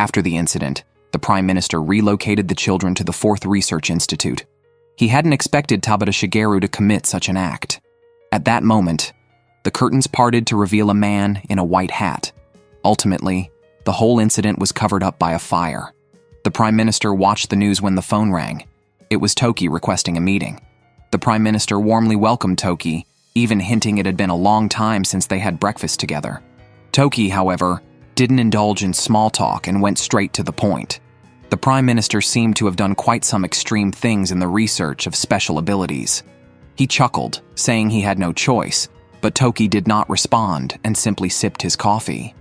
After the incident, the Prime Minister relocated the children to the 4th Research Institute. He hadn't expected Tabata Shigeru to commit such an act. At that moment, the curtains parted to reveal a man in a white hat. Ultimately, the whole incident was covered up by a fire. The Prime Minister watched the news when the phone rang. It was Toki requesting a meeting. The Prime Minister warmly welcomed Toki, even hinting it had been a long time since they had breakfast together. Toki, however, didn't indulge in small talk and went straight to the point. The Prime Minister seemed to have done quite some extreme things in the research of special abilities. He chuckled, saying he had no choice, but Toki did not respond and simply sipped his coffee.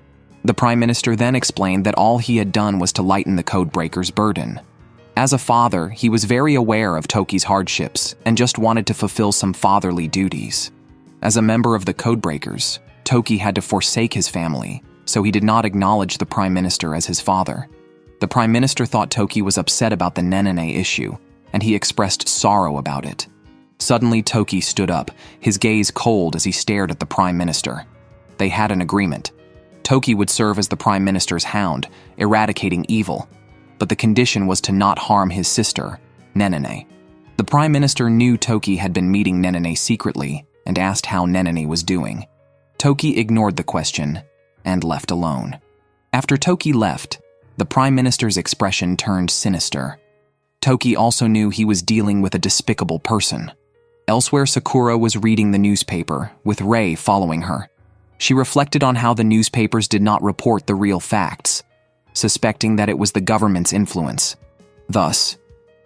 The Prime Minister then explained that all he had done was to lighten the codebreaker's burden. As a father, he was very aware of Toki's hardships and just wanted to fulfill some fatherly duties. As a member of the codebreakers, Toki had to forsake his family, so he did not acknowledge the Prime Minister as his father. The Prime Minister thought Toki was upset about the Nenene issue, and he expressed sorrow about it. Suddenly, Toki stood up, his gaze cold as he stared at the Prime Minister. They had an agreement. Toki would serve as the Prime Minister's hound, eradicating evil, but the condition was to not harm his sister, Nenene. The Prime Minister knew Toki had been meeting Nenene secretly and asked how Nenene was doing. Toki ignored the question and left alone. After Toki left, the Prime Minister's expression turned sinister. Toki also knew he was dealing with a despicable person. Elsewhere, Sakura was reading the newspaper, with Rei following her. She reflected on how the newspapers did not report the real facts, suspecting that it was the government's influence. Thus,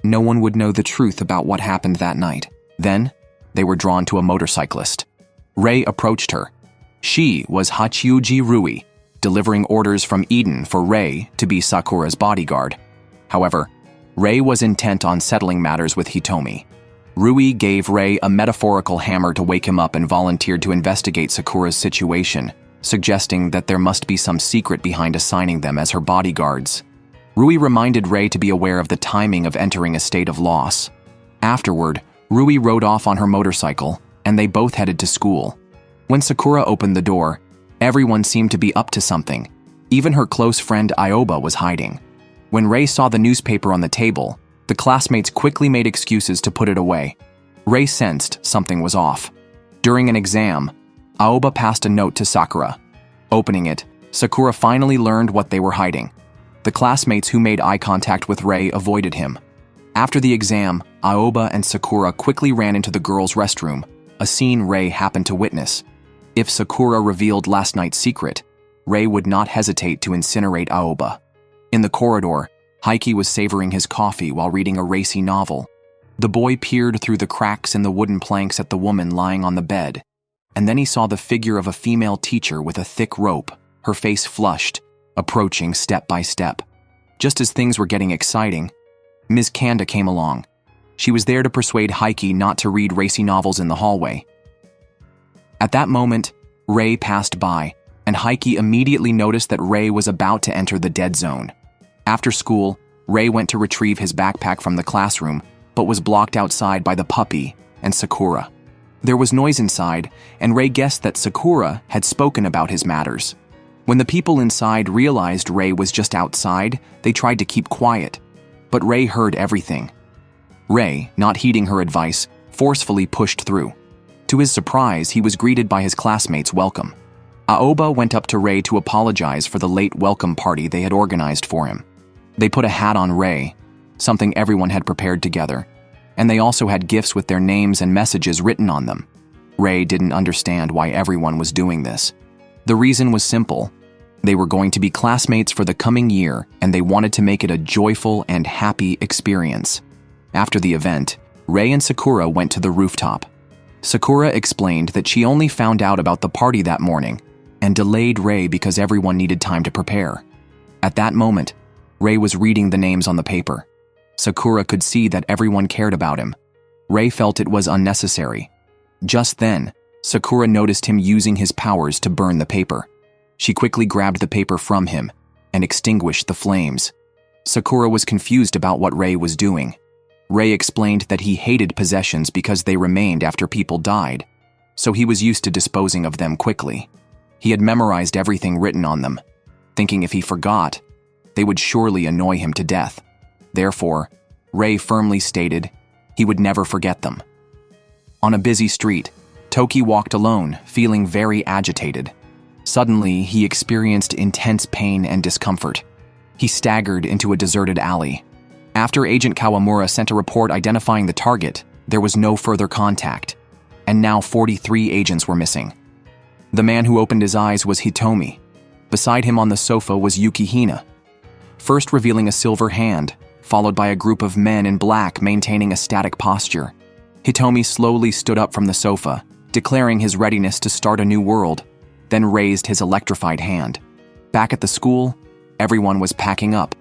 no one would know the truth about what happened that night. Then, they were drawn to a motorcyclist. Rei approached her. She was Hachiuji Rui, delivering orders from Eden for Rei to be Sakura's bodyguard. However, Rei was intent on settling matters with Hitomi. Rui gave Rei a metaphorical hammer to wake him up and volunteered to investigate Sakura's situation, suggesting that there must be some secret behind assigning them as her bodyguards. Rui reminded Rei to be aware of the timing of entering a state of loss. Afterward, Rui rode off on her motorcycle, and they both headed to school. When Sakura opened the door, everyone seemed to be up to something. Even her close friend Aoba was hiding. When Rei saw the newspaper on the table, the classmates quickly made excuses to put it away. Rei sensed something was off. During an exam, Aoba passed a note to Sakura. Opening it, Sakura finally learned what they were hiding. The classmates who made eye contact with Rei avoided him. After the exam, Aoba and Sakura quickly ran into the girls' restroom, a scene Rei happened to witness. If Sakura revealed last night's secret, Rei would not hesitate to incinerate Aoba. In the corridor, Heike was savoring his coffee while reading a racy novel. The boy peered through the cracks in the wooden planks at the woman lying on the bed, and then he saw the figure of a female teacher with a thick rope, her face flushed, approaching step by step. Just as things were getting exciting, Ms. Kanda came along. She was there to persuade Heike not to read racy novels in the hallway. At that moment, Rei passed by, and Heike immediately noticed that Rei was about to enter the dead zone. After school, Rei went to retrieve his backpack from the classroom, but was blocked outside by the puppy and Sakura. There was noise inside, and Rei guessed that Sakura had spoken about his matters. When the people inside realized Rei was just outside, they tried to keep quiet, but Rei heard everything. Rei, not heeding her advice, forcefully pushed through. To his surprise, he was greeted by his classmates' welcome. Aoba went up to Rei to apologize for the late welcome party they had organized for him. They put a hat on Rei, something everyone had prepared together, and they also had gifts with their names and messages written on them. Rei didn't understand why everyone was doing this. The reason was simple. They were going to be classmates for the coming year, and they wanted to make it a joyful and happy experience. After the event, Rei and Sakura went to the rooftop. Sakura explained that she only found out about the party that morning and delayed Rei because everyone needed time to prepare. At that moment, Rei was reading the names on the paper. Sakura could see that everyone cared about him. Rei felt it was unnecessary. Just then, Sakura noticed him using his powers to burn the paper. She quickly grabbed the paper from him and extinguished the flames. Sakura was confused about what Rei was doing. Rei explained that he hated possessions because they remained after people died, so he was used to disposing of them quickly. He had memorized everything written on them, thinking if he forgot, they would surely annoy him to death. Therefore, Ray firmly stated he would never forget them. On a busy street, Toki walked alone, feeling very agitated. Suddenly, he experienced intense pain and discomfort. He staggered into a deserted alley. After Agent Kawamura sent a report identifying the target, there was no further contact, and now 43 agents were missing. The man who opened his eyes was Hitomi. Beside him on the sofa was Yukihina, first revealing a silver hand, followed by a group of men in black maintaining a static posture. Hitomi slowly stood up from the sofa, declaring his readiness to start a new world, then raised his electrified hand. Back at the school, everyone was packing up.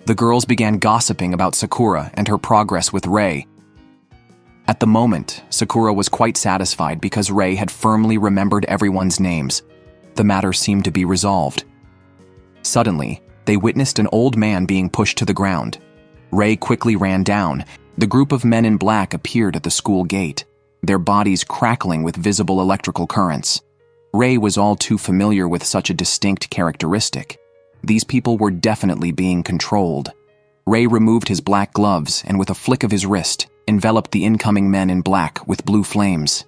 The girls began gossiping about Sakura and her progress with Ray. At the moment, Sakura was quite satisfied because Ray had firmly remembered everyone's names. The matter seemed to be resolved. Suddenly, they witnessed an old man being pushed to the ground. Ray quickly ran down. The group of men in black appeared at the school gate, their bodies crackling with visible electrical currents. Ray was all too familiar with such a distinct characteristic. These people were definitely being controlled. Ray removed his black gloves and with a flick of his wrist, enveloped the incoming men in black with blue flames.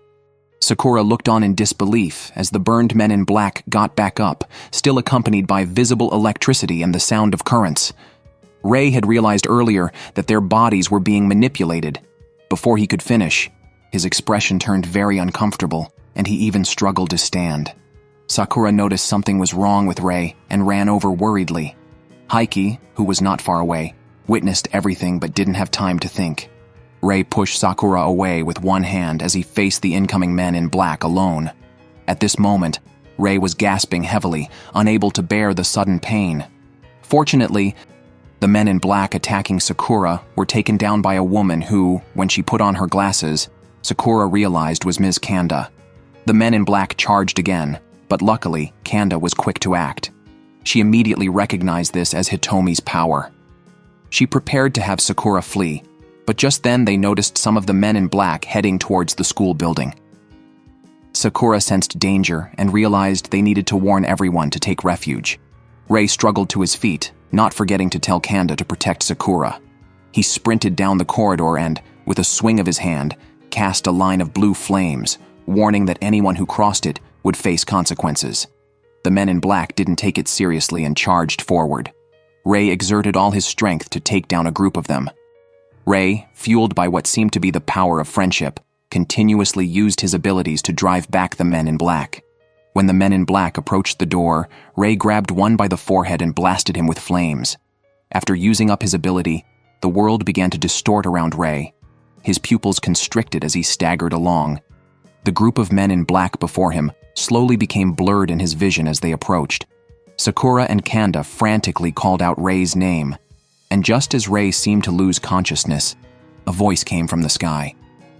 Sakura looked on in disbelief as the burned men in black got back up, still accompanied by visible electricity and the sound of currents. Ray had realized earlier that their bodies were being manipulated. Before he could finish, his expression turned very uncomfortable, and he even struggled to stand. Sakura noticed something was wrong with Ray and ran over worriedly. Heike, who was not far away, witnessed everything but didn't have time to think. Ray pushed Sakura away with one hand as he faced the incoming men in black alone. At this moment, Ray was gasping heavily, unable to bear the sudden pain. Fortunately, the men in black attacking Sakura were taken down by a woman who, when she put on her glasses, Sakura realized was Ms. Kanda. The men in black charged again, but luckily, Kanda was quick to act. She immediately recognized this as Hitomi's power. She prepared to have Sakura flee, but just then they noticed some of the men in black heading towards the school building. Sakura sensed danger and realized they needed to warn everyone to take refuge. Ray struggled to his feet, not forgetting to tell Kanda to protect Sakura. He sprinted down the corridor and, with a swing of his hand, cast a line of blue flames, warning that anyone who crossed it would face consequences. The men in black didn't take it seriously and charged forward. Ray exerted all his strength to take down a group of them. Ray, fueled by what seemed to be the power of friendship, continuously used his abilities to drive back the men in black. When the men in black approached the door, Ray grabbed one by the forehead and blasted him with flames. After using up his ability, the world began to distort around Ray. His pupils constricted as he staggered along. The group of men in black before him slowly became blurred in his vision as they approached. Sakura and Kanda frantically called out Ray's name, and just as Ray seemed to lose consciousness, a voice came from the sky.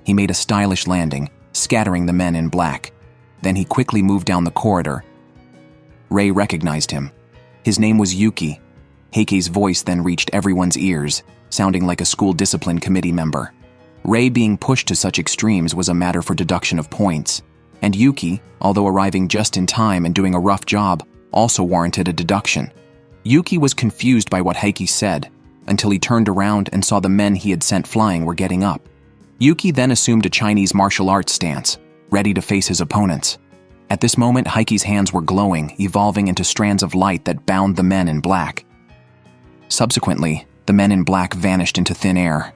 He made a stylish landing, scattering the men in black. Then he quickly moved down the corridor. Ray recognized him. His name was Yuki. Heike's voice then reached everyone's ears, sounding like a school discipline committee member. Ray being pushed to such extremes was a matter for deduction of points, and Yuki, although arriving just in time and doing a rough job, also warranted a deduction. Yuki was confused by what Heike said, until he turned around and saw the men he had sent flying were getting up. Yuki then assumed a Chinese martial arts stance, ready to face his opponents. At this moment, Heike's hands were glowing, evolving into strands of light that bound the men in black. Subsequently, the men in black vanished into thin air.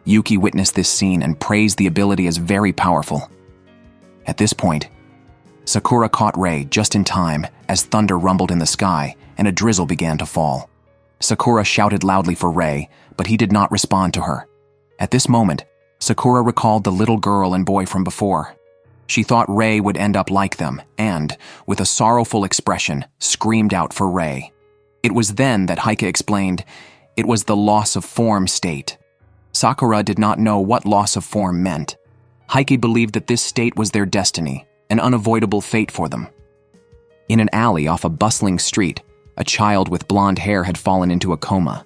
Yuki witnessed this scene and praised the ability as very powerful. At this point, Sakura caught Ray just in time as thunder rumbled in the sky and a drizzle began to fall. Sakura shouted loudly for Ray, but he did not respond to her. At this moment, Sakura recalled the little girl and boy from before. She thought Ray would end up like them and, with a sorrowful expression, screamed out for Ray. It was then that Heike explained it was the loss of form state. Sakura did not know what loss of form meant. Heike believed that this state was their destiny, an unavoidable fate for them. In an alley off a bustling street, a child with blonde hair had fallen into a coma.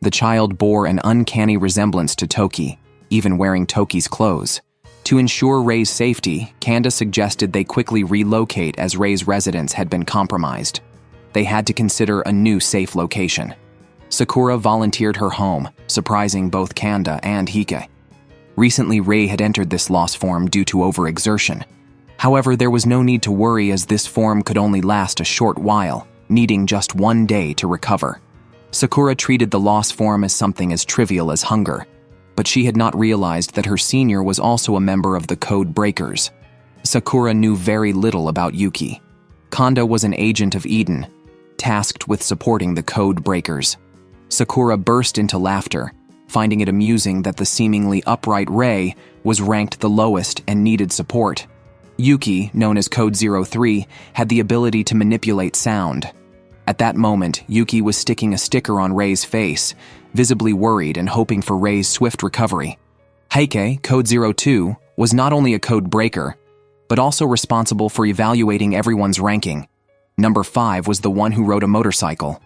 The child bore an uncanny resemblance to Toki, even wearing Toki's clothes. To ensure Ray's safety, Kanda suggested they quickly relocate as Ray's residence had been compromised. They had to consider a new safe location. Sakura volunteered her home, surprising both Kanda and Hike. Recently, Rei had entered this lost form due to overexertion. However, there was no need to worry as this form could only last a short while, needing just 1 day to recover. Sakura treated the lost form as something as trivial as hunger, but she had not realized that her senior was also a member of the Code Breakers. Sakura knew very little about Yuki. Kanda was an agent of Eden, tasked with supporting the Code Breakers. Sakura burst into laughter, finding it amusing that the seemingly upright Rei was ranked the lowest and needed support. Yuki, known as Code 03, had the ability to manipulate sound. At that moment, Yuki was sticking a sticker on Rei's face, visibly worried and hoping for Rei's swift recovery. Heike, Code 02, was not only a code breaker, but also responsible for evaluating everyone's ranking. Number 5 was the one who rode a motorcycle.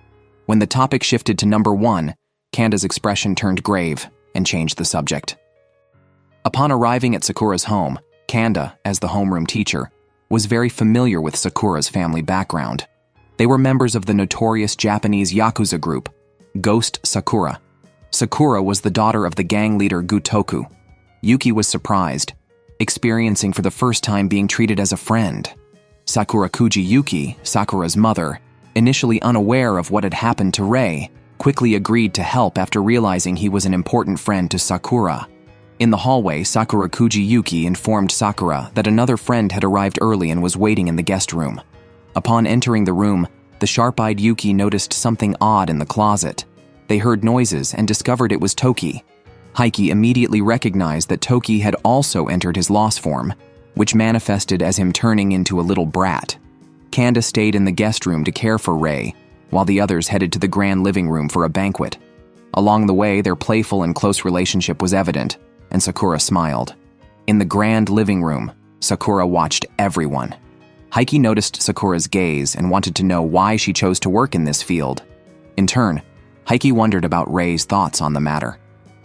When the topic shifted to number 1, Kanda's expression turned grave and changed the subject. Upon arriving at Sakura's home, Kanda, as the homeroom teacher, was very familiar with Sakura's family background. They were members of the notorious Japanese Yakuza group, Ghost Sakura. Sakura was the daughter of the gang leader Gutoku. Yuki was surprised, experiencing for the first time being treated as a friend. Sakurakuji Yuki, Sakura's mother, initially unaware of what had happened to Rei, quickly agreed to help after realizing he was an important friend to Sakura. In the hallway, Sakurakuji Yuki informed Sakura that another friend had arrived early and was waiting in the guest room. Upon entering the room, the sharp-eyed Yuki noticed something odd in the closet. They heard noises and discovered it was Toki. Heike immediately recognized that Toki had also entered his lost form, which manifested as him turning into a little brat. Kanda stayed in the guest room to care for Rei, while the others headed to the grand living room for a banquet. Along the way, their playful and close relationship was evident, and Sakura smiled. In the grand living room, Sakura watched everyone. Heike noticed Sakura's gaze and wanted to know why she chose to work in this field. In turn, Heike wondered about Rei's thoughts on the matter.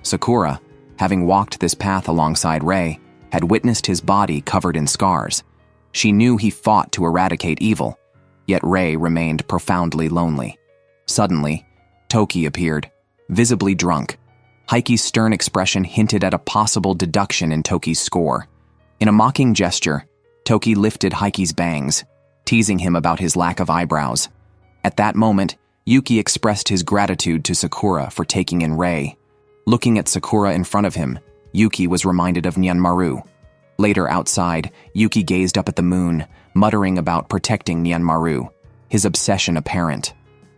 Sakura, having walked this path alongside Rei, had witnessed his body covered in scars. She knew he fought to eradicate evil, yet Rei remained profoundly lonely. Suddenly, Toki appeared, visibly drunk. Heike's stern expression hinted at a possible deduction in Toki's score. In a mocking gesture, Toki lifted Heike's bangs, teasing him about his lack of eyebrows. At that moment, Yuki expressed his gratitude to Sakura for taking in Rei. Looking at Sakura in front of him, Yuki was reminded of Nyanmaru. Later outside, Yuki gazed up at the moon, muttering about protecting Nyanmaru, his obsession apparent.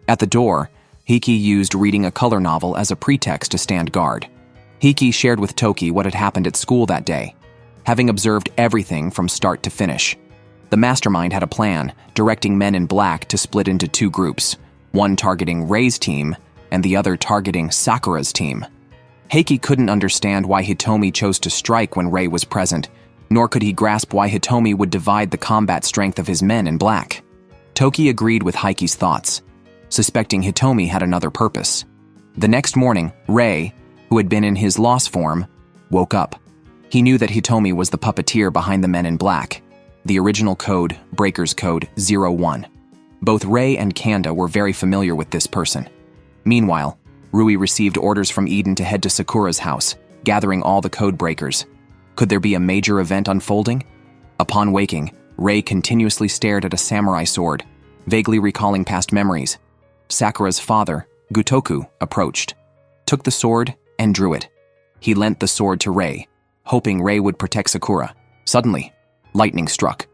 At the door, Heike used reading a color novel as a pretext to stand guard. Heike shared with Toki what had happened at school that day, having observed everything from start to finish. The mastermind had a plan, directing men in black to split into 2 groups, one targeting Rei's team and the other targeting Sakura's team. Heike couldn't understand why Hitomi chose to strike when Rei was present, nor could he grasp why Hitomi would divide the combat strength of his men in black. Toki agreed with Heike's thoughts, suspecting Hitomi had another purpose. The next morning, Rei, who had been in his lost form, woke up. He knew that Hitomi was the puppeteer behind the men in black, the original code, Breaker's Code 01. Both Rei and Kanda were very familiar with this person. Meanwhile, Rui received orders from Eden to head to Sakura's house, gathering all the code breakers. Could there be a major event unfolding? Upon waking, Rei continuously stared at a samurai sword, vaguely recalling past memories. Sakura's father, Gutoku, approached, took the sword, and drew it. He lent the sword to Rei, hoping Rei would protect Sakura. Suddenly, lightning struck.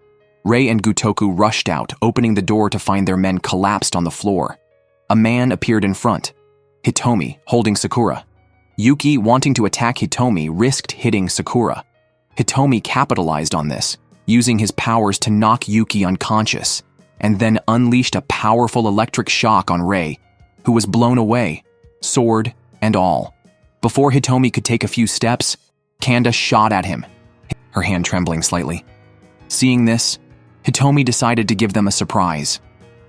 Rei and Gutoku rushed out, opening the door to find their men collapsed on the floor. A man appeared in front, Hitomi, holding Sakura. Yuki, wanting to attack Hitomi, risked hitting Sakura. Hitomi capitalized on this, using his powers to knock Yuki unconscious, and then unleashed a powerful electric shock on Rei, who was blown away, sword and all. Before Hitomi could take a few steps, Kanda shot at him, her hand trembling slightly. Seeing this, Hitomi decided to give them a surprise.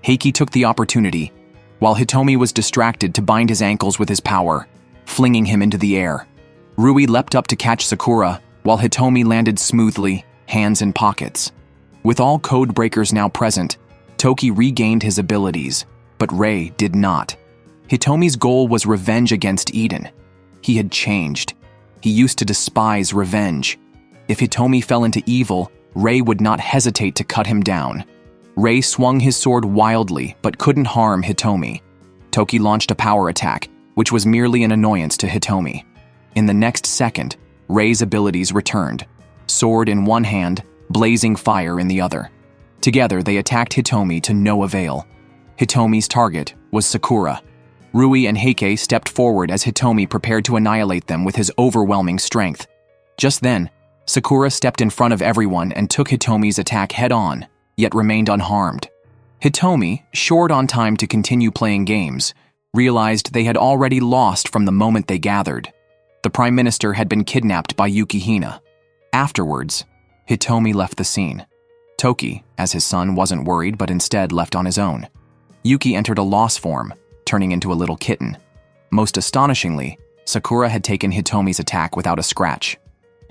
Heike took the opportunity, while Hitomi was distracted, to bind his ankles with his power, flinging him into the air. Rui leapt up to catch Sakura, while Hitomi landed smoothly, hands in pockets. With all code breakers now present, Toki regained his abilities, but Rei did not. Hitomi's goal was revenge against Eden. He had changed. He used to despise revenge. If Hitomi fell into evil, Rei would not hesitate to cut him down. Rei swung his sword wildly but couldn't harm Hitomi. Toki launched a power attack, which was merely an annoyance to Hitomi. In the next second, Rei's abilities returned. Sword in one hand, blazing fire in the other. Together, they attacked Hitomi to no avail. Hitomi's target was Sakura. Rui and Heike stepped forward as Hitomi prepared to annihilate them with his overwhelming strength. Just then, Sakura stepped in front of everyone and took Hitomi's attack head-on, yet remained unharmed. Hitomi, short on time to continue playing games, realized they had already lost from the moment they gathered. The Prime Minister had been kidnapped by Yukihina. Afterwards, Hitomi left the scene. Toki, as his son, wasn't worried but instead left on his own. Yuki entered a loss form, turning into a little kitten. Most astonishingly, Sakura had taken Hitomi's attack without a scratch.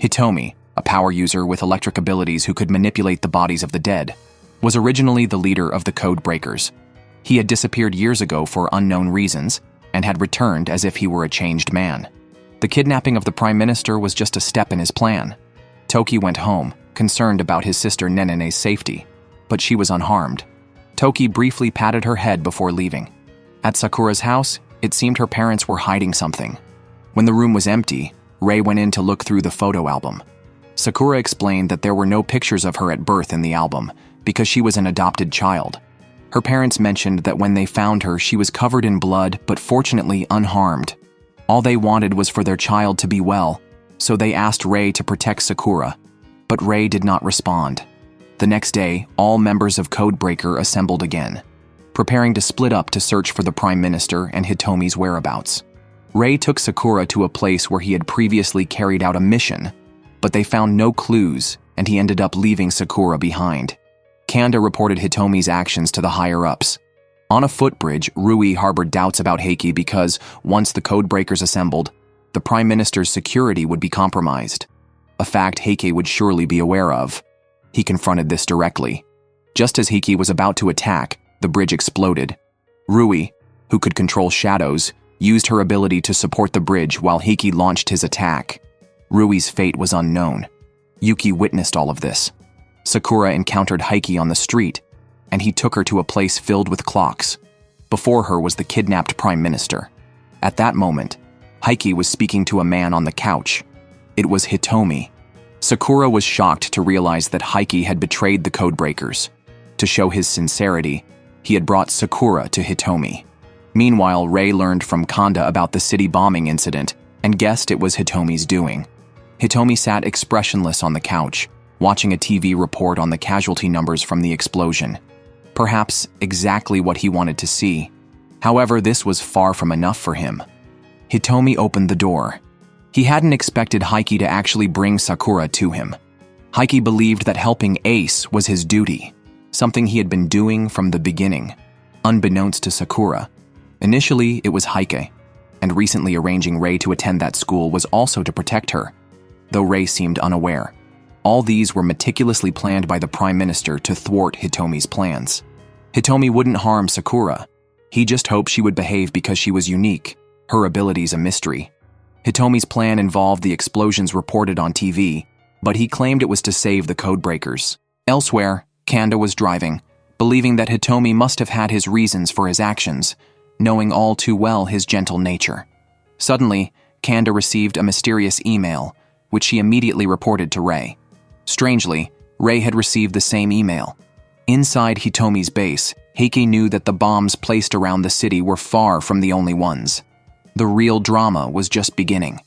Hitomi, a power user with electric abilities who could manipulate the bodies of the dead, was originally the leader of the Code Breakers. He had disappeared years ago for unknown reasons and had returned as if he were a changed man. The kidnapping of the Prime Minister was just a step in his plan. Toki went home, concerned about his sister Nenene's safety, but she was unharmed. Toki briefly patted her head before leaving. At Sakura's house, it seemed her parents were hiding something. When the room was empty, Rei went in to look through the photo album. Sakura explained that there were no pictures of her at birth in the album because she was an adopted child. Her parents mentioned that when they found her, she was covered in blood but fortunately unharmed. All they wanted was for their child to be well, so they asked Rei to protect Sakura, but Rei did not respond. The next day, all members of Codebreaker assembled again, preparing to split up to search for the Prime Minister and Hitomi's whereabouts. Rei took Sakura to a place where he had previously carried out a mission, but they found no clues and he ended up leaving Sakura behind. Kanda reported Hitomi's actions to the higher-ups. On a footbridge, Rui harbored doubts about Heike because, once the Codebreakers assembled, the Prime Minister's security would be compromised, a fact Heike would surely be aware of. He confronted this directly. Just as Heike was about to attack, the bridge exploded. Rui, who could control shadows, used her ability to support the bridge while Heike launched his attack. Rui's fate was unknown. Yuki witnessed all of this. Sakura encountered Heike on the street, and he took her to a place filled with clocks. Before her was the kidnapped Prime Minister. At that moment, Heike was speaking to a man on the couch. It was Hitomi. Sakura was shocked to realize that Heike had betrayed the Codebreakers. To show his sincerity, he had brought Sakura to Hitomi. Meanwhile, Rei learned from Kanda about the city bombing incident and guessed it was Hitomi's doing. Hitomi sat expressionless on the couch, watching a TV report on the casualty numbers from the explosion. Perhaps exactly what he wanted to see. However, this was far from enough for him. Hitomi opened the door. He hadn't expected Heike to actually bring Sakura to him. Heike believed that helping Ace was his duty, something he had been doing from the beginning, unbeknownst to Sakura. Initially, it was Heike, and recently arranging Rei to attend that school was also to protect her, though Rei seemed unaware. All these were meticulously planned by the Prime Minister to thwart Hitomi's plans. Hitomi wouldn't harm Sakura. He just hoped she would behave because she was unique, her abilities a mystery. Hitomi's plan involved the explosions reported on TV, but he claimed it was to save the Codebreakers. Elsewhere, Kanda was driving, believing that Hitomi must have had his reasons for his actions, knowing all too well his gentle nature. Suddenly, Kanda received a mysterious email, which she immediately reported to Rei. Strangely, Rei had received the same email. Inside Hitomi's base, Heike knew that the bombs placed around the city were far from the only ones. The real drama was just beginning.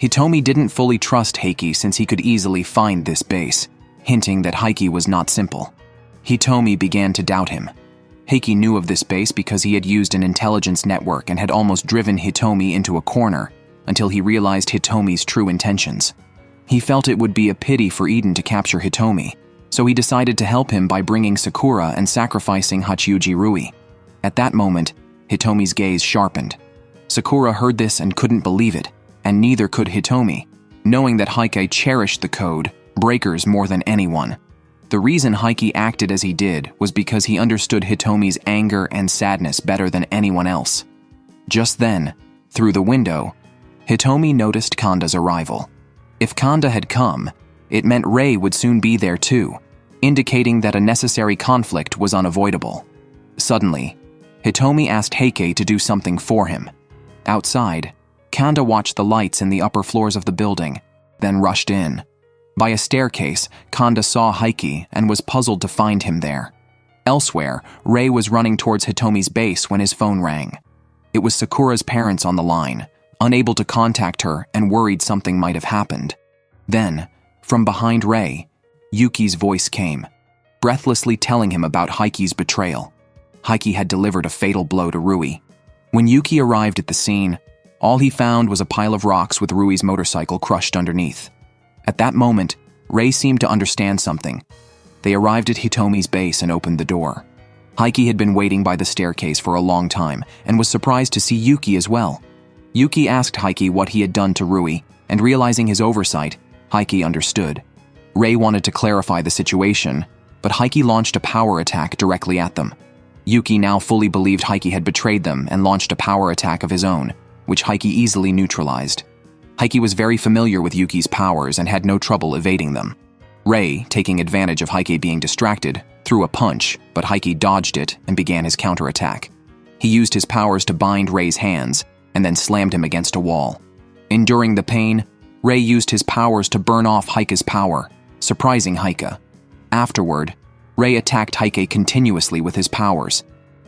Hitomi didn't fully trust Heike since he could easily find this base, hinting that Heike was not simple. Hitomi began to doubt him. Heike knew of this base because he had used an intelligence network and had almost driven Hitomi into a corner until he realized Hitomi's true intentions. He felt it would be a pity for Eden to capture Hitomi, so he decided to help him by bringing Sakura and sacrificing Hachiuji Rui. At that moment, Hitomi's gaze sharpened. Sakura heard this and couldn't believe it, and neither could Hitomi, knowing that Heike cherished the code breakers more than anyone. The reason Heike acted as he did was because he understood Hitomi's anger and sadness better than anyone else. Just then, through the window, Hitomi noticed Kanda's arrival. If Kanda had come, it meant Rei would soon be there too, indicating that a necessary conflict was unavoidable. Suddenly, Hitomi asked Heike to do something for him. Outside, Kanda watched the lights in the upper floors of the building, then rushed in. By a staircase, Kanda saw Heike and was puzzled to find him there. Elsewhere, Rei was running towards Hitomi's base when his phone rang. It was Sakura's parents on the line, unable to contact her and worried something might have happened. Then, from behind Rei, Yuki's voice came, breathlessly telling him about Heike's betrayal. Heike had delivered a fatal blow to Rui. When Yuki arrived at the scene, all he found was a pile of rocks with Rui's motorcycle crushed underneath. At that moment, Rei seemed to understand something. They arrived at Hitomi's base and opened the door. Heike had been waiting by the staircase for a long time and was surprised to see Yuki as well. Yuki asked Heike what he had done to Rui, and realizing his oversight, Heike understood. Rei wanted to clarify the situation, but Heike launched a power attack directly at them. Yuki now fully believed Heike had betrayed them and launched a power attack of his own, which Heike easily neutralized. Heike was very familiar with Yuki's powers and had no trouble evading them. Rei, taking advantage of Heike being distracted, threw a punch, but Heike dodged it and began his counterattack. He used his powers to bind Rei's hands and then slammed him against a wall. Enduring the pain, Rei used his powers to burn off Heike's power, surprising Heike. Afterward, Rei attacked Heike continuously with his powers.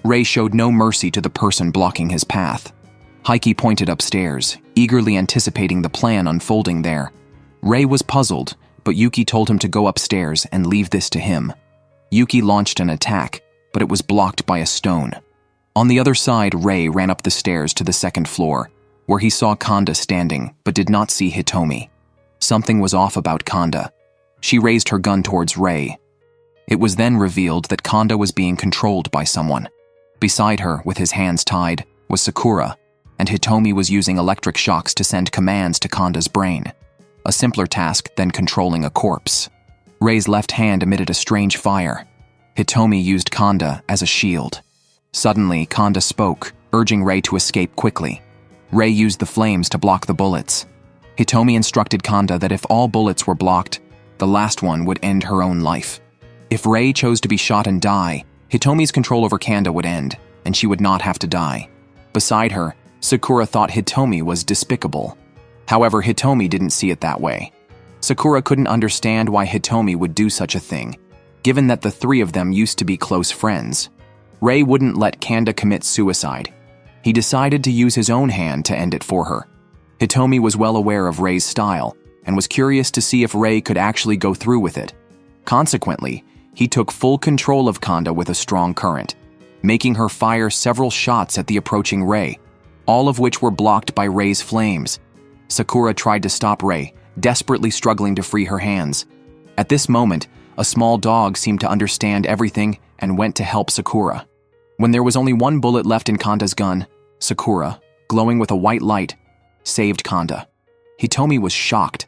Rei showed no mercy to the person blocking his path. Heike pointed upstairs, eagerly anticipating the plan unfolding there. Rei was puzzled, but Yuki told him to go upstairs and leave this to him. Yuki launched an attack, but it was blocked by a stone. On the other side, Rei ran up the stairs to the second floor, where he saw Kanda standing but did not see Hitomi. Something was off about Kanda. She raised her gun towards Rei. It was then revealed that Kanda was being controlled by someone. Beside her, with his hands tied, was Sakura, and Hitomi was using electric shocks to send commands to Kanda's brain. A simpler task than controlling a corpse. Rei's left hand emitted a strange fire. Hitomi used Kanda as a shield. Suddenly, Kanda spoke, urging Rei to escape quickly. Rei used the flames to block the bullets. Hitomi instructed Kanda that if all bullets were blocked, the last one would end her own life. If Rei chose to be shot and die, Hitomi's control over Kanda would end, and she would not have to die. Beside her, Sakura thought Hitomi was despicable. However, Hitomi didn't see it that way. Sakura couldn't understand why Hitomi would do such a thing, given that the three of them used to be close friends. Rei wouldn't let Kanda commit suicide. He decided to use his own hand to end it for her. Hitomi was well aware of Rei's style and was curious to see if Rei could actually go through with it. Consequently, he took full control of Kanda with a strong current, making her fire several shots at the approaching Rei, all of which were blocked by Rei's flames. Sakura tried to stop Rei, desperately struggling to free her hands. At this moment, a small dog seemed to understand everything and went to help Sakura. When there was only one bullet left in Kanda's gun, Sakura, glowing with a white light, saved Kanda. Hitomi was shocked.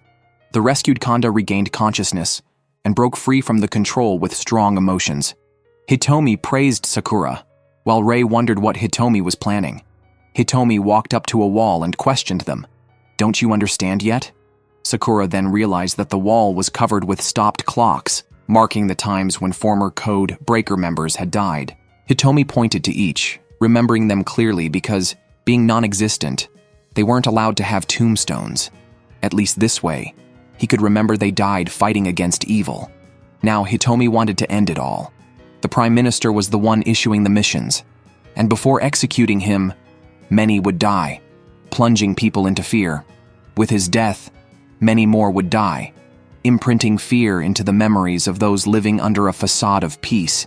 The rescued Kanda regained consciousness and broke free from the control with strong emotions. Hitomi praised Sakura, while Rei wondered what Hitomi was planning. Hitomi walked up to a wall and questioned them. "Don't you understand yet?" Sakura then realized that the wall was covered with stopped clocks, marking the times when former Code Breaker members had died. Hitomi pointed to each, remembering them clearly because, being non-existent, they weren't allowed to have tombstones. At least this way, he could remember they died fighting against evil. Now Hitomi wanted to end it all. The Prime Minister was the one issuing the missions, and before executing him, many would die, plunging people into fear. With his death, many more would die, imprinting fear into the memories of those living under a facade of peace,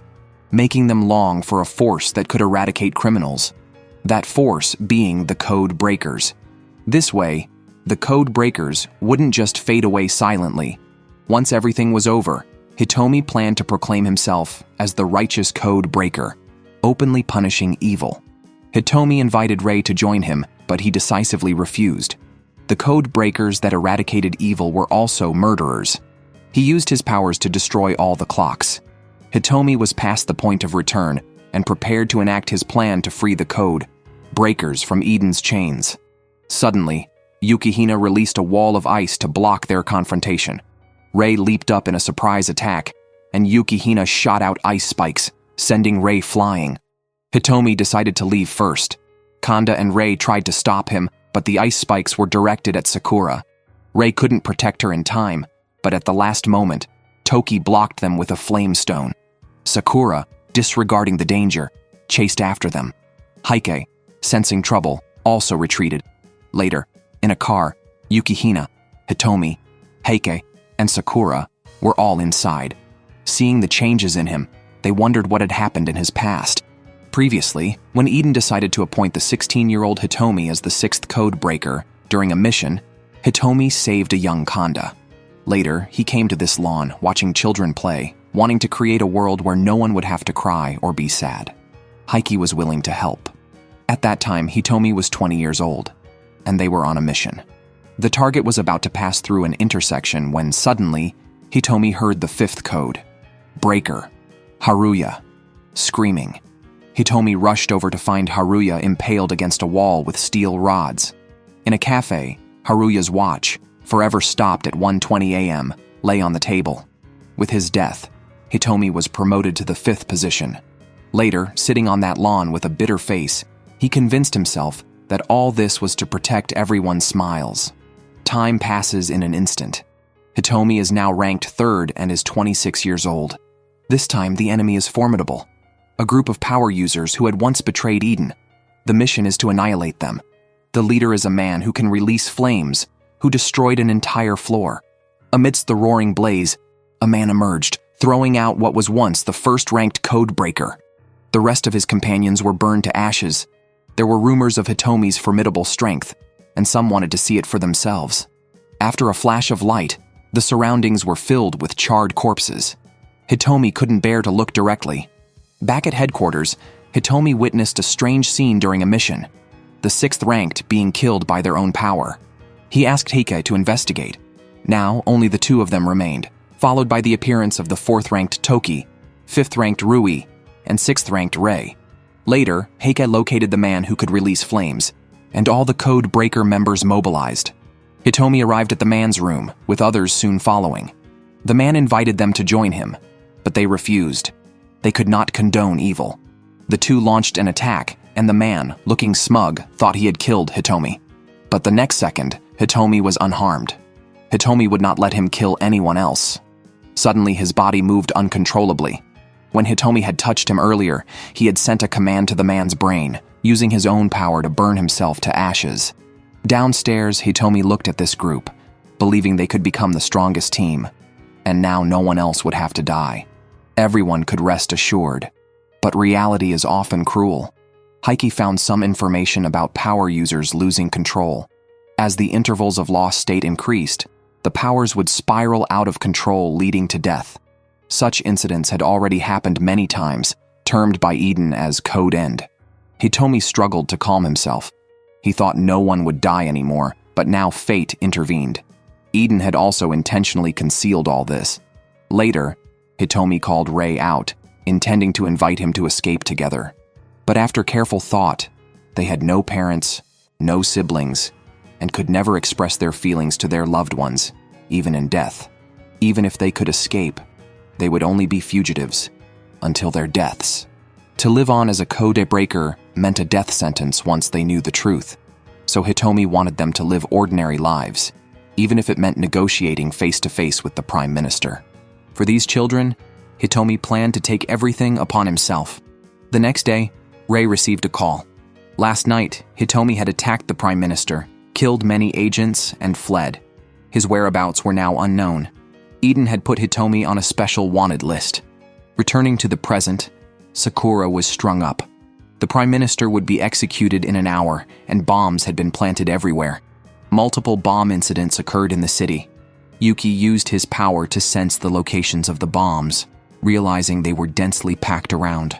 making them long for a force that could eradicate criminals. That force being the Code Breakers. This way, the Code Breakers wouldn't just fade away silently. Once everything was over, Hitomi planned to proclaim himself as the righteous Code Breaker, openly punishing evil. Hitomi invited Rei to join him, but he decisively refused. The Code Breakers that eradicated evil were also murderers. He used his powers to destroy all the clocks. Hitomi was past the point of return and prepared to enact his plan to free the Code, breakers from Eden's chains. Suddenly, Yukihina released a wall of ice to block their confrontation. Rei leaped up in a surprise attack, and Yukihina shot out ice spikes, sending Rei flying. Hitomi decided to leave first. Kanda and Rei tried to stop him, but the ice spikes were directed at Sakura. Rei couldn't protect her in time, but at the last moment, Toki blocked them with a flame stone. Sakura, disregarding the danger, chased after them. Heike, sensing trouble, also retreated. Later, in a car, Yukihina, Hitomi, Heike, and Sakura were all inside. Seeing the changes in him, they wondered what had happened in his past. Previously, when Eden decided to appoint the 16-year-old Hitomi as the 6th code breaker during a mission, Hitomi saved a young Kanda. Later, he came to this lawn, watching children play, wanting to create a world where no one would have to cry or be sad. Heike was willing to help. At that time, Hitomi was 20 years old, and they were on a mission. The target was about to pass through an intersection when suddenly, Hitomi heard the 5th code. Breaker. Haruya. Screaming. Hitomi rushed over to find Haruya impaled against a wall with steel rods. In a cafe, Haruya's watch, forever stopped at 1:20 a.m., lay on the table. With his death, Hitomi was promoted to the 5th position. Later, sitting on that lawn with a bitter face, he convinced himself that all this was to protect everyone's smiles. Time passes in an instant. Hitomi is now ranked 3rd and is 26 years old. This time, the enemy is formidable. A group of power users who had once betrayed Eden. The mission is to annihilate them. The leader is a man who can release flames, who destroyed an entire floor. Amidst the roaring blaze, a man emerged, throwing out what was once the first-ranked code breaker. The rest of his companions were burned to ashes. There were rumors of Hitomi's formidable strength, and some wanted to see it for themselves. After a flash of light, the surroundings were filled with charred corpses. Hitomi couldn't bear to look directly. Back at headquarters, Hitomi witnessed a strange scene during a mission, the 6th ranked being killed by their own power. He asked Heike to investigate. Now, only the 2 of them remained, followed by the appearance of the 4th ranked Toki, 5th ranked Rui, and 6th ranked Rei. Later, Heike located the man who could release flames, and all the Code Breaker members mobilized. Hitomi arrived at the man's room, with others soon following. The man invited them to join him, but they refused. They could not condone evil. The 2 launched an attack, and the man, looking smug, thought he had killed Hitomi. But the next second, Hitomi was unharmed. Hitomi would not let him kill anyone else. Suddenly, his body moved uncontrollably. When Hitomi had touched him earlier, he had sent a command to the man's brain, using his own power to burn himself to ashes. Downstairs, Hitomi looked at this group, believing they could become the strongest team, and now no one else would have to die. Everyone could rest assured. But reality is often cruel. Heike found some information about power users losing control. As the intervals of lost state increased, the powers would spiral out of control, leading to death. Such incidents had already happened many times, termed by Eden as Code End. Hitomi struggled to calm himself. He thought no one would die anymore, but now fate intervened. Eden had also intentionally concealed all this. Later, Hitomi called Rei out, intending to invite him to escape together. But after careful thought, they had no parents, no siblings, and could never express their feelings to their loved ones, even in death. Even if they could escape, they would only be fugitives until their deaths. To live on as a code breaker meant a death sentence once they knew the truth, so Hitomi wanted them to live ordinary lives, even if it meant negotiating face-to-face with the Prime Minister. For these children, Hitomi planned to take everything upon himself. The next day, Rei received a call. Last night, Hitomi had attacked the Prime Minister, killed many agents, and fled. His whereabouts were now unknown. Eden had put Hitomi on a special wanted list. Returning to the present, Sakura was strung up. The Prime Minister would be executed in an hour, and bombs had been planted everywhere. Multiple bomb incidents occurred in the city. Yuki used his power to sense the locations of the bombs, realizing they were densely packed around.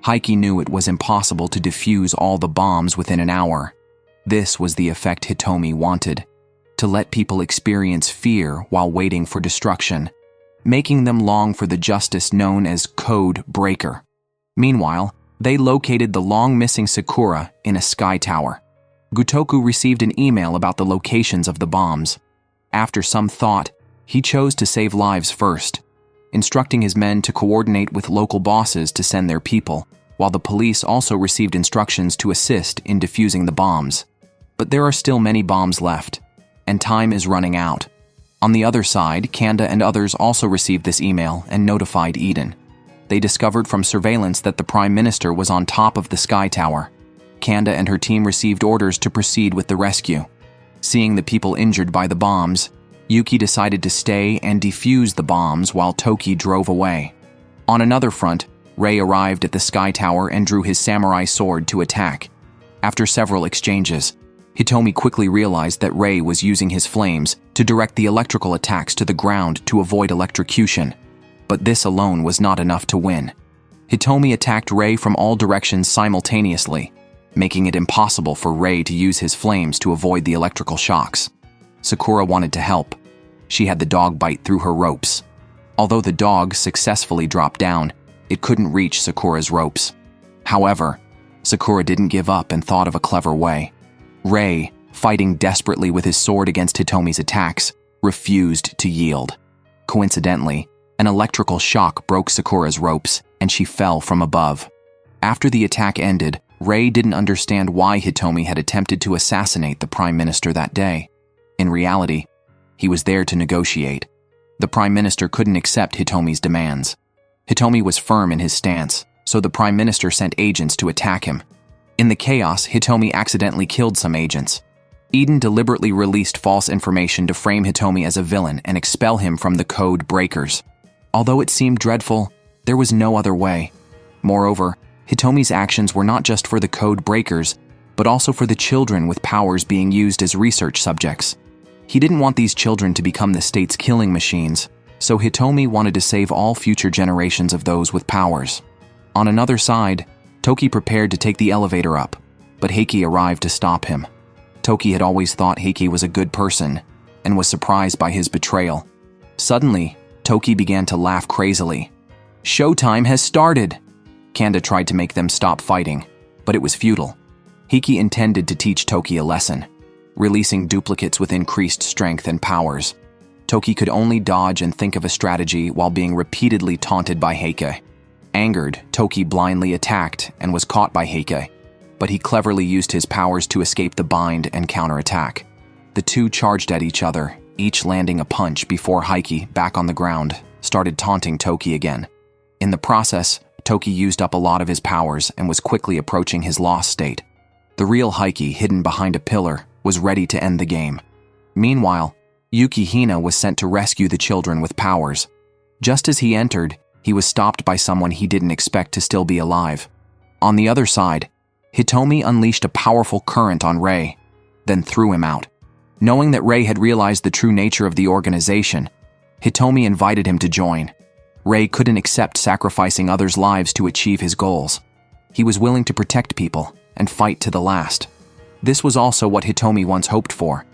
Heike knew it was impossible to defuse all the bombs within an hour. This was the effect Hitomi wanted, to let people experience fear while waiting for destruction, making them long for the justice known as Code Breaker. Meanwhile, They located the long-missing Sakura in a sky tower. Gotoku received an email about the locations of the bombs. After some thought, he chose to save lives first, instructing his men to coordinate with local bosses to send their people, while the police also received instructions to assist in defusing the bombs. But there are still many bombs left, and time is running out. On the other side, Kanda and others also received this email and notified Eden. They discovered from surveillance that the Prime Minister was on top of the sky tower. Kanda and her team received orders to proceed with the rescue. Seeing the people injured by the bombs, Yuki decided to stay and defuse the bombs while Toki drove away. On another front, Rei arrived at the sky tower and drew his samurai sword to attack. After several exchanges, Hitomi quickly realized that Rei was using his flames to direct the electrical attacks to the ground to avoid electrocution. But this alone was not enough to win. Hitomi attacked Rei from all directions simultaneously, making it impossible for Rei to use his flames to avoid the electrical shocks. Sakura wanted to help. She had the dog bite through her ropes. Although the dog successfully dropped down, it couldn't reach Sakura's ropes. However, Sakura didn't give up and thought of a clever way. Rei, fighting desperately with his sword against Hitomi's attacks, refused to yield. Coincidentally, an electrical shock broke Sakura's ropes, and she fell from above. After the attack ended, Rei didn't understand why Hitomi had attempted to assassinate the Prime Minister that day. In reality, he was there to negotiate. The Prime Minister couldn't accept Hitomi's demands. Hitomi was firm in his stance, so the Prime Minister sent agents to attack him. In the chaos, Hitomi accidentally killed some agents. Eden deliberately released false information to frame Hitomi as a villain and expel him from the Code Breakers. Although it seemed dreadful, there was no other way. Moreover, Hitomi's actions were not just for the Code Breakers, but also for the children with powers being used as research subjects. He didn't want these children to become the state's killing machines, so Hitomi wanted to save all future generations of those with powers. On another side, Toki prepared to take the elevator up, but Heiki arrived to stop him. Toki had always thought Heiki was a good person, and was surprised by his betrayal. Suddenly, Toki began to laugh crazily. "Showtime has started!" Kanda tried to make them stop fighting, but it was futile. Heiki intended to teach Toki a lesson, releasing duplicates with increased strength and powers. Toki could only dodge and think of a strategy while being repeatedly taunted by Heike. Angered, Toki blindly attacked and was caught by Heike, but he cleverly used his powers to escape the bind and counterattack. The two charged at each other, each landing a punch before Heike, back on the ground, started taunting Toki again. In the process, Toki used up a lot of his powers and was quickly approaching his lost state. The real Heike, hidden behind a pillar, was ready to end the game. Meanwhile, Yukihina was sent to rescue the children with powers. Just as he entered, he was stopped by someone he didn't expect to still be alive. On the other side, Hitomi unleashed a powerful current on Rei, then threw him out. Knowing that Rei had realized the true nature of the organization, Hitomi invited him to join. Rei couldn't accept sacrificing others' lives to achieve his goals. He was willing to protect people and fight to the last. This was also what Hitomi once hoped for.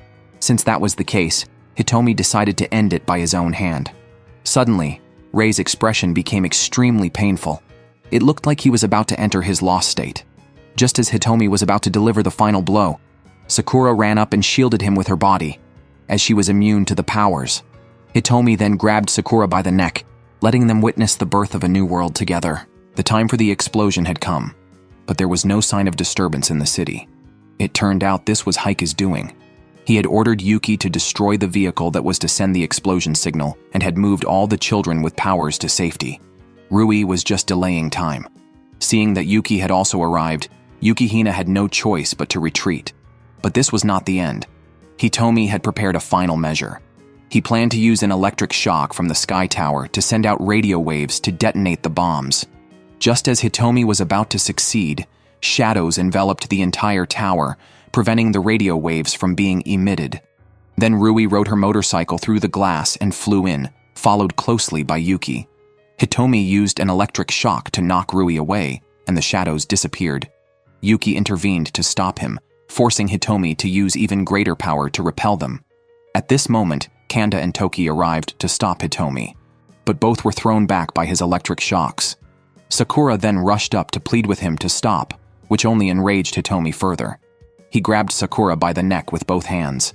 Since that was the case, Hitomi decided to end it by his own hand. Suddenly, Rei's expression became extremely painful. It looked like he was about to enter his lost state. Just as Hitomi was about to deliver the final blow, Sakura ran up and shielded him with her body, as she was immune to the powers. Hitomi then grabbed Sakura by the neck, letting them witness the birth of a new world together. The time for the explosion had come, but there was no sign of disturbance in the city. It turned out this was Heike's doing. He had ordered Yuki to destroy the vehicle that was to send the explosion signal and had moved all the children with powers to safety. Rui was just delaying time. Seeing that Yuki had also arrived, Yukihina had no choice but to retreat. But this was not the end. Hitomi had prepared a final measure. He planned to use an electric shock from the sky tower to send out radio waves to detonate the bombs. Just as Hitomi was about to succeed, shadows enveloped the entire tower, preventing the radio waves from being emitted. Then Rui rode her motorcycle through the glass and flew in, followed closely by Yuki. Hitomi used an electric shock to knock Rui away, and the shadows disappeared. Yuki intervened to stop him, forcing Hitomi to use even greater power to repel them. At this moment, Kanda and Toki arrived to stop Hitomi, but both were thrown back by his electric shocks. Sakura then rushed up to plead with him to stop, which only enraged Hitomi further. He grabbed Sakura by the neck with both hands.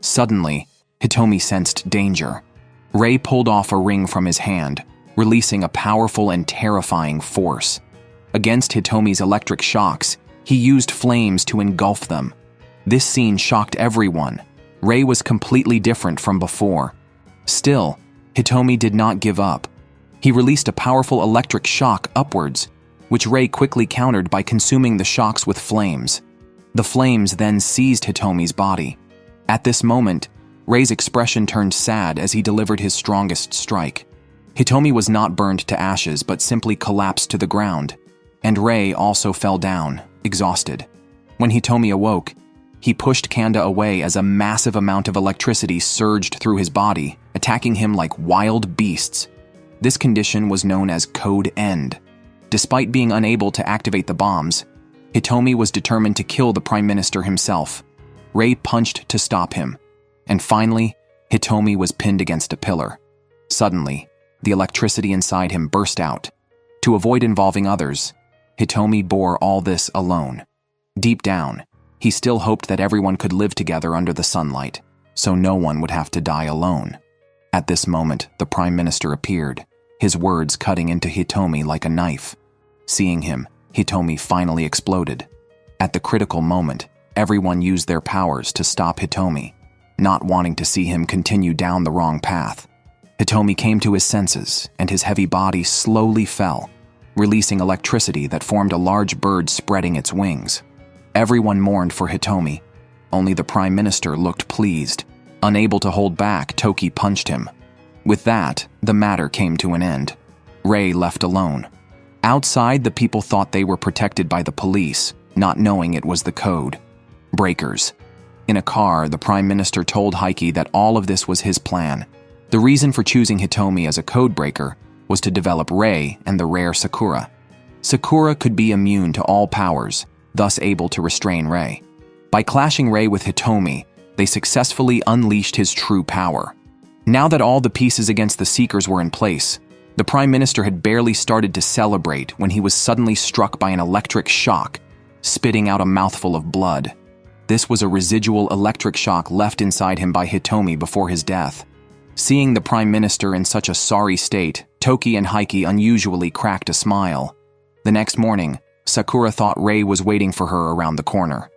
Suddenly, Hitomi sensed danger. Rei pulled off a ring from his hand, releasing a powerful and terrifying force. Against Hitomi's electric shocks, he used flames to engulf them. This scene shocked everyone. Rei was completely different from before. Still, Hitomi did not give up. He released a powerful electric shock upwards, which Rei quickly countered by consuming the shocks with flames. The flames then seized Hitomi's body. At this moment, Rei's expression turned sad as he delivered his strongest strike. Hitomi was not burned to ashes but simply collapsed to the ground, and Rei also fell down, exhausted. When Hitomi awoke, he pushed Kanda away as a massive amount of electricity surged through his body, attacking him like wild beasts. This condition was known as Code End. Despite being unable to activate the bombs, Hitomi was determined to kill the Prime Minister himself. Rei punched to stop him, and finally, Hitomi was pinned against a pillar. Suddenly, the electricity inside him burst out. To avoid involving others, Hitomi bore all this alone. Deep down, he still hoped that everyone could live together under the sunlight, so no one would have to die alone. At this moment, the Prime Minister appeared, his words cutting into Hitomi like a knife. Seeing him, Hitomi finally exploded. At the critical moment, everyone used their powers to stop Hitomi, not wanting to see him continue down the wrong path. Hitomi came to his senses, and his heavy body slowly fell, releasing electricity that formed a large bird spreading its wings. Everyone mourned for Hitomi. Only the Prime Minister looked pleased. Unable to hold back, Toki punched him. With that, the matter came to an end. Rei left alone. Outside, the people thought they were protected by the police, not knowing it was the code breakers. In a car, the Prime Minister told Heike that all of this was his plan. The reason for choosing Hitomi as a code breaker was to develop Rei and the rare Sakura. Sakura could be immune to all powers, thus able to restrain Rei. By clashing Rei with Hitomi, they successfully unleashed his true power. Now that all the pieces against the Seekers were in place, the Prime Minister had barely started to celebrate when he was suddenly struck by an electric shock, spitting out a mouthful of blood. This was a residual electric shock left inside him by Hitomi before his death. Seeing the Prime Minister in such a sorry state, Toki and Heike unusually cracked a smile. The next morning, Sakura thought Rei was waiting for her around the corner.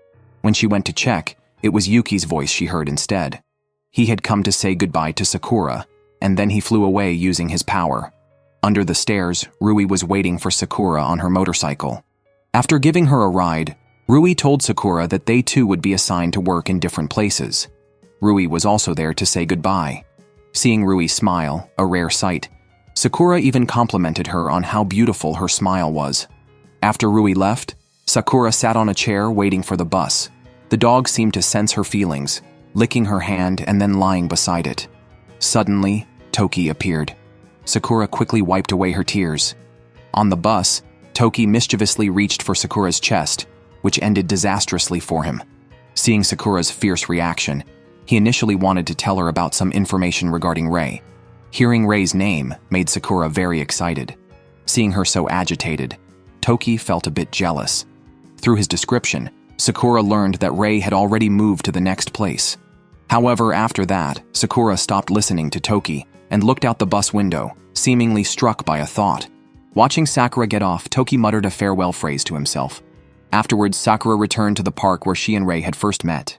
When she went to check, it was Yuki's voice she heard instead. He had come to say goodbye to Sakura, and then he flew away using his power. Under the stairs, Rui was waiting for Sakura on her motorcycle. After giving her a ride, Rui told Sakura that they too would be assigned to work in different places. Rui was also there to say goodbye. Seeing Rui smile, a rare sight, Sakura even complimented her on how beautiful her smile was. After Rui left, Sakura sat on a chair waiting for the bus. The dog seemed to sense her feelings, licking her hand and then lying beside it. Suddenly, Toki appeared. Sakura quickly wiped away her tears. On the bus, Toki mischievously reached for Sakura's chest, which ended disastrously for him. Seeing Sakura's fierce reaction, he initially wanted to tell her about some information regarding Rei. Hearing Rei's name made Sakura very excited. Seeing her so agitated, Toki felt a bit jealous. Through his description, Sakura learned that Rei had already moved to the next place. However, after that, Sakura stopped listening to Toki and looked out the bus window, seemingly struck by a thought. Watching Sakura get off, Toki muttered a farewell phrase to himself. Afterwards, Sakura returned to the park where she and Rei had first met.